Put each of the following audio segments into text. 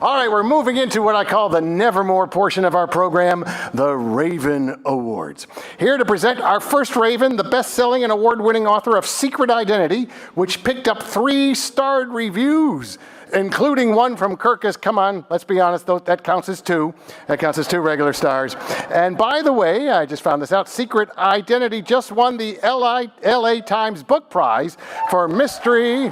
All right, we're moving into what I call the nevermore portion of our program, the Raven Awards. Here to present our first Raven, the best-selling and award-winning author of Secret Identity, which picked up 3-starred reviews, including one from Kirkus. Come on, let's be honest, though, that counts as 2. That counts as 2 regular stars. And by the way, I just found this out, Secret Identity just won the LA Times Book Prize for mystery,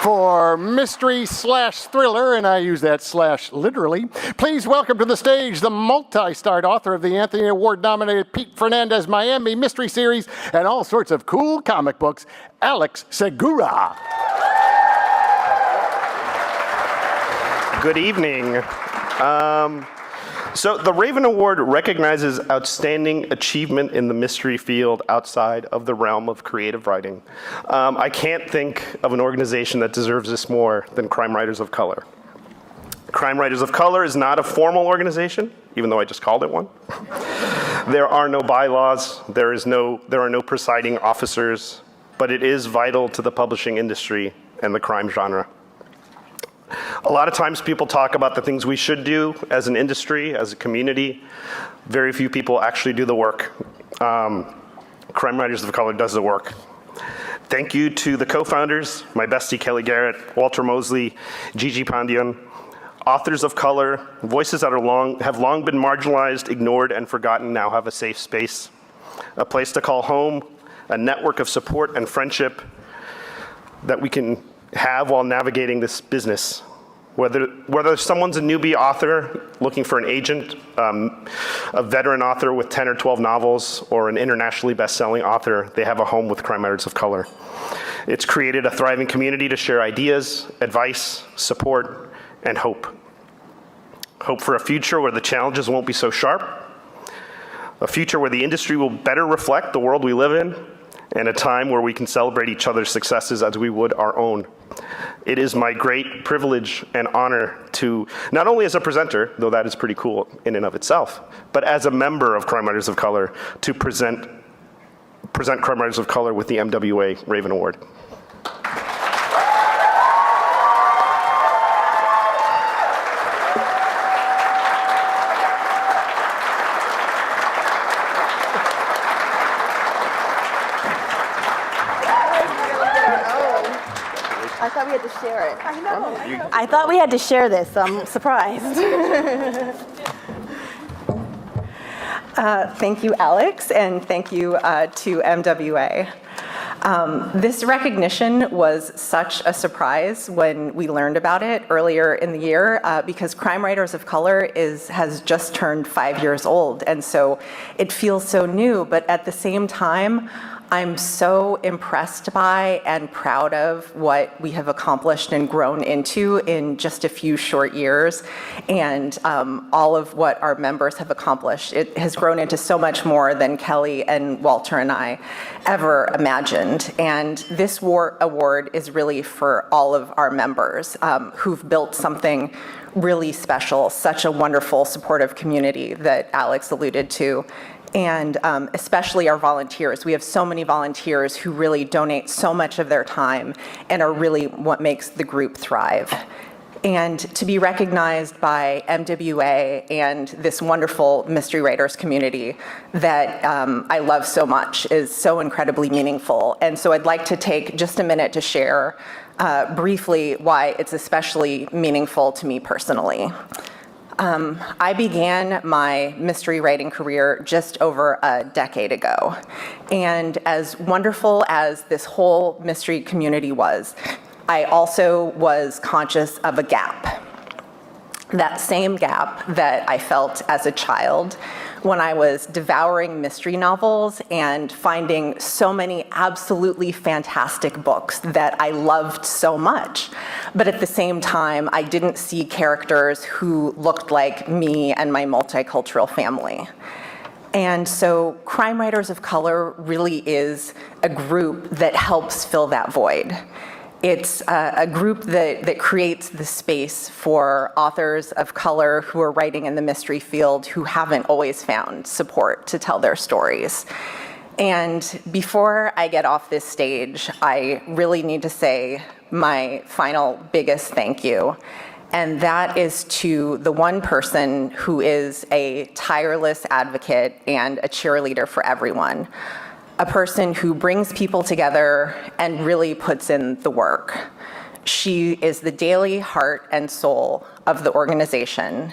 for mystery/thriller, and I use that slash literally. Please welcome to the stage the multi-starred author of the Anthony Award-nominated Pete Fernandez Miami Mystery Series and all sorts of cool comic books, Alex Segura. Good evening. So the Raven Award recognizes outstanding achievement in the mystery field outside of the realm of creative writing. I can't think of an organization that deserves this more than Crime Writers of Color. Crime Writers of Color is not a formal organization, even though I just called it one. There are no bylaws, there are no presiding officers, but it is vital to the publishing industry and the crime genre. A lot of times people talk about the things we should do as an industry, as a community. Very few people actually do the work. Crime Writers of Color does the work. Thank you to the co-founders, my bestie Kellye Garrett, Walter Mosley, Gigi Pandian, authors of color, voices that have long been marginalized, ignored, and forgotten now have a safe space, a place to call home, a network of support and friendship that we can have while navigating this business. Whether someone's a newbie author looking for an agent, a veteran author with 10 or 12 novels, or an internationally best-selling author, they have a home with Crime Writers of Color. It's created a thriving community to share ideas, advice, support, and hope. Hope for a future where the challenges won't be so sharp, a future where the industry will better reflect the world we live in, and a time where we can celebrate each other's successes as we would our own. It is my great privilege and honor to, not only as a presenter, though that is pretty cool in and of itself, but as a member of Crime Writers of Color, to present Crime Writers of Color with the MWA Raven Award. I thought we had to share it. I know. I thought we had to share this, so I'm surprised. Thank you, Alex, and thank you to MWA. This recognition was such a surprise when we learned about it earlier in the year because Crime Writers of Color has just turned 5 years old, and so it feels so new, but at the same time, I'm so impressed by and proud of what we have accomplished and grown into in just a few short years, and all of what our members have accomplished. It has grown into so much more than Kellye and Walter and I ever imagined. And this award is really for all of our members who've built something really special, such a wonderful supportive community that Alex alluded to. And especially our volunteers. We have so many volunteers who really donate so much of their time and are really what makes the group thrive. And to be recognized by MWA and this wonderful mystery writers community that I love so much is so incredibly meaningful. And so I'd like to take just a minute to share briefly why it's especially meaningful to me personally. I began my mystery writing career just over a decade ago. And as wonderful as this whole mystery community was, I also was conscious of a gap. That same gap that I felt as a child when I was devouring mystery novels and finding so many absolutely fantastic books that I loved so much. But at the same time, I didn't see characters who looked like me and my multicultural family. And so Crime Writers of Color really is a group that helps fill that void. It's a group that creates the space for authors of color who are writing in the mystery field who haven't always found support to tell their stories. And before I get off this stage, I really need to say my final biggest thank you. And that is to the one person who is a tireless advocate and a cheerleader for everyone. A person who brings people together and really puts in the work. She is the daily heart and soul of the organization.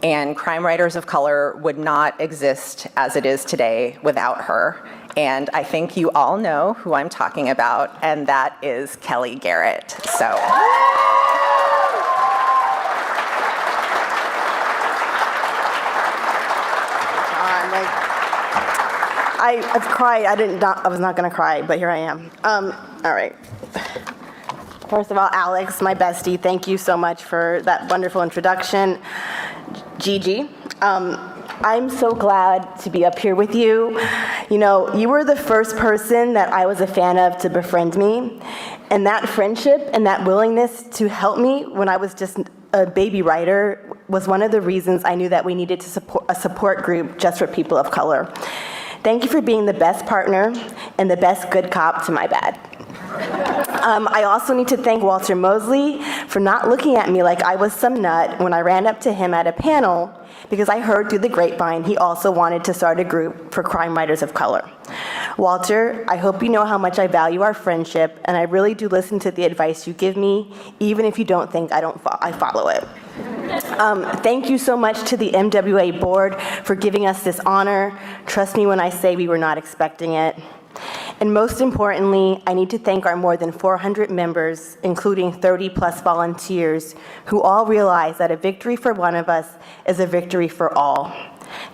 And Crime Writers of Color would not exist as it is today without her. And I think you all know who I'm talking about, and that is Kellye Garrett. So. I've cried. I was not going to cry, but here I am. All right. First of all, Alex, my bestie, thank you so much for that wonderful introduction. Gigi, I'm so glad to be up here with you. You know, you were the first person that I was a fan of to befriend me. And that friendship and that willingness to help me when I was just a baby writer was one of the reasons I knew that we needed to support a support group just for people of color. Thank you for being the best partner and the best good cop to my bad. I also need to thank Walter Mosley for not looking at me like I was some nut when I ran up to him at a panel, because I heard through the grapevine he also wanted to start a group for crime writers of color. Walter, I hope you know how much I value our friendship, and I really do listen to the advice you give me, even if you don't think I follow it. Thank you so much to the MWA board for giving us this honor. Trust me when I say we were not expecting it. And most importantly, I need to thank our more than 400 members, including 30+ volunteers, who all realize that a victory for one of us is a victory for all.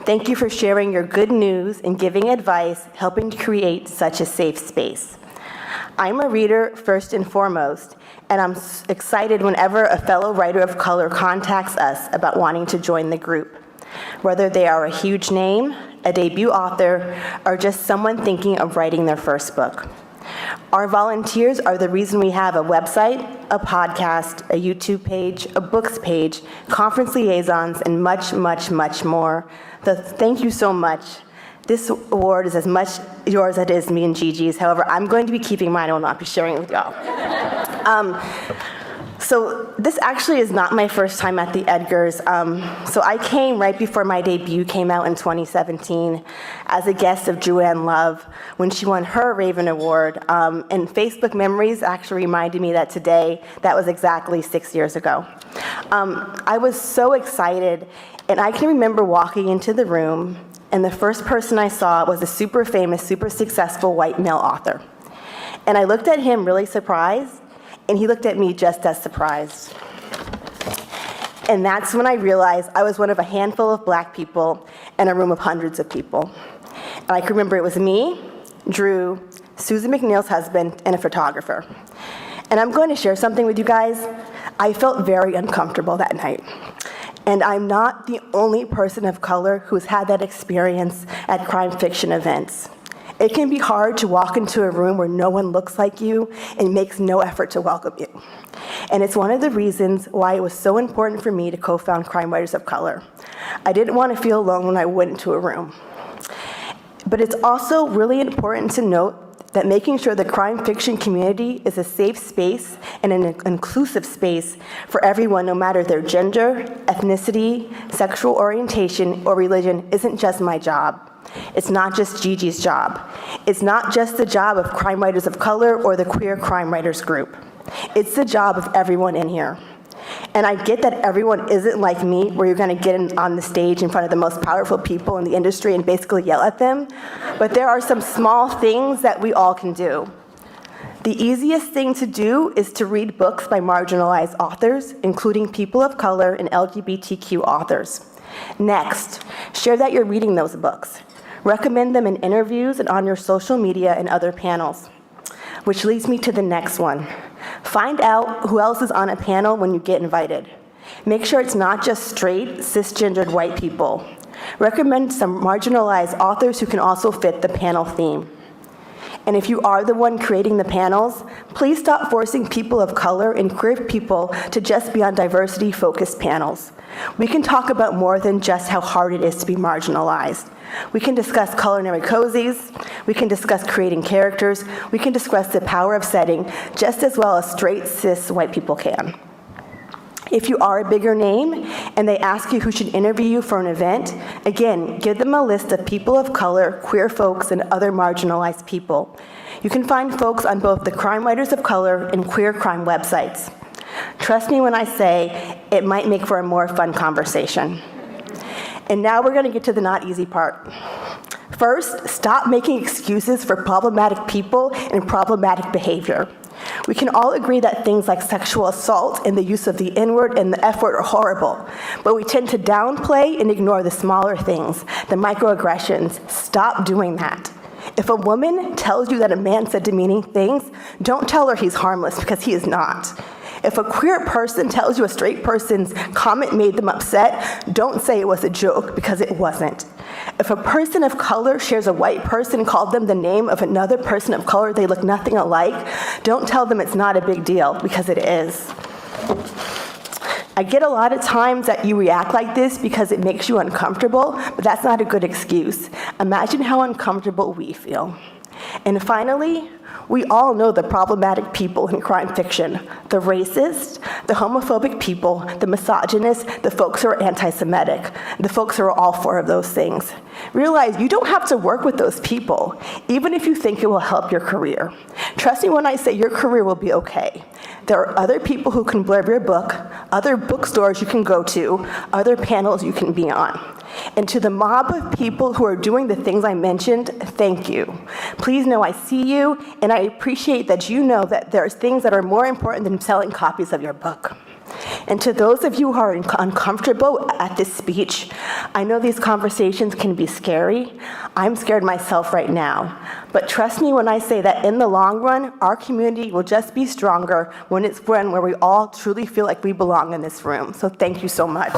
Thank you for sharing your good news and giving advice, helping to create such a safe space. I'm a reader first and foremost, and I'm excited whenever a fellow writer of color contacts us about wanting to join the group. Whether they are a huge name, a debut author, or just someone thinking of writing their first book. Our volunteers are the reason we have a website, a podcast, a YouTube page, a books page, conference liaisons, and much, much, much more. Thank you so much. This award is as much yours as it is me and Gigi's. However, I'm going to be keeping mine. I will not be sharing it with y'all. So this actually is not my first time at the Edgars. So I came right before my debut came out in 2017 as a guest of Joanne Love when she won her Raven Award. And Facebook memories actually reminded me that today, that was exactly 6 years ago. I was so excited, and I can remember walking into the room, and the first person I saw was a super famous, super successful white male author. And I looked at him really surprised, and he looked at me just as surprised. And that's when I realized I was one of a handful of black people in a room of hundreds of people. And I can remember it was me, Drew, Susan McNeil's husband, and a photographer. And I'm going to share something with you guys. I felt very uncomfortable that night. And I'm not the only person of color who's had that experience at crime fiction events. It can be hard to walk into a room where no one looks like you and makes no effort to welcome you. And it's one of the reasons why it was so important for me to co-found Crime Writers of Color. I didn't want to feel alone when I went into a room. But it's also really important to note that making sure the crime fiction community is a safe space and an inclusive space for everyone, no matter their gender, ethnicity, sexual orientation, or religion, isn't just my job. It's not just Gigi's job. It's not just the job of Crime Writers of Color or the Queer Crime Writers group. It's the job of everyone in here. And I get that everyone isn't like me, where you're gonna get on the stage in front of the most powerful people in the industry and basically yell at them, but there are some small things that we all can do. The easiest thing to do is to read books by marginalized authors, including people of color and LGBTQ authors. Next, share that you're reading those books. Recommend them in interviews and on your social media and other panels. Which leads me to the next one. Find out who else is on a panel when you get invited. Make sure it's not just straight, cisgendered white people. Recommend some marginalized authors who can also fit the panel theme. And if you are the one creating the panels, please stop forcing people of color and queer people to just be on diversity-focused panels. We can talk about more than just how hard it is to be marginalized. We can discuss culinary cozies, we can discuss creating characters, we can discuss the power of setting just as well as straight, cis, white people can. If you are a bigger name and they ask you who should interview you for an event, again, give them a list of people of color, queer folks, and other marginalized people. You can find folks on both the Crime Writers of Color and queer crime websites. Trust me when I say it might make for a more fun conversation. And now we're going to get to the not easy part. First, stop making excuses for problematic people and problematic behavior. We can all agree that things like sexual assault and the use of the N-word and the F-word are horrible, but we tend to downplay and ignore the smaller things, the microaggressions. Stop doing that. If a woman tells you that a man said demeaning things, don't tell her he's harmless, because he is not. If a queer person tells you a straight person's comment made them upset, don't say it was a joke, because it wasn't. If a person of color shares a white person called them the name of another person of color they look nothing alike, don't tell them it's not a big deal, because it is. I get a lot of times that you react like this because it makes you uncomfortable, but that's not a good excuse. Imagine how uncomfortable we feel. And finally, we all know the problematic people in crime fiction: the racist, the homophobic people, the misogynist, the folks who are anti-Semitic, the folks who are all four of those things. Realize you don't have to work with those people, even if you think it will help your career. Trust me when I say your career will be okay. There are other people who can blurb your book, other bookstores you can go to, other panels you can be on. And to the mob of people who are doing the things I mentioned, thank you. Please know I see you, and I appreciate that you know that there's things that are more important than selling copies of your book. And to those of you who are uncomfortable at this speech, I know these conversations can be scary. I'm scared myself right now. But trust me when I say that in the long run, our community will just be stronger when it's one where we all truly feel like we belong in this room. So thank you so much.